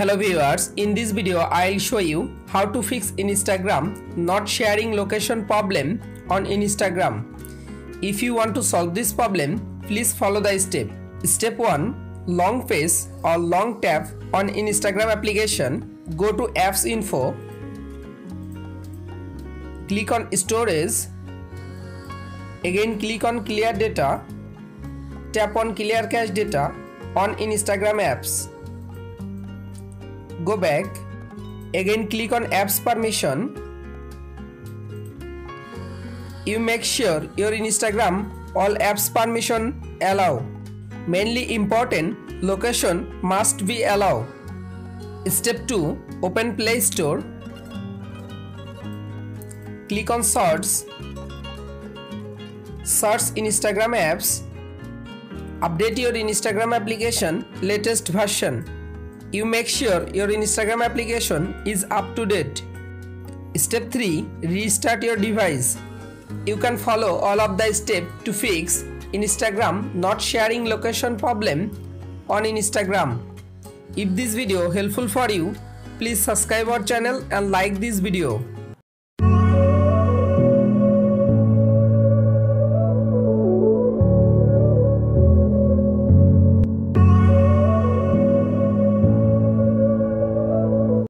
Hello viewers, in this video I'll show you how to fix Instagram not sharing location problem on Instagram. If you want to solve this problem, please follow the step. Step 1. Long press or long tap on Instagram application. Go to apps info. Click on storage. Again click on clear data. Tap on clear cache data on Instagram apps. Go back. Again click on apps permission. You make sure your Instagram all apps permission allow. Mainly important, location must be allow. Step 2. Open Play Store. Click on search. Search Instagram apps. Update your Instagram application latest version. You make sure your Instagram application is up to date. Step 3. Restart your device. You can follow all of the steps to fix Instagram not sharing location problem on Instagram. If this video helpful for you, please subscribe our channel and like this video.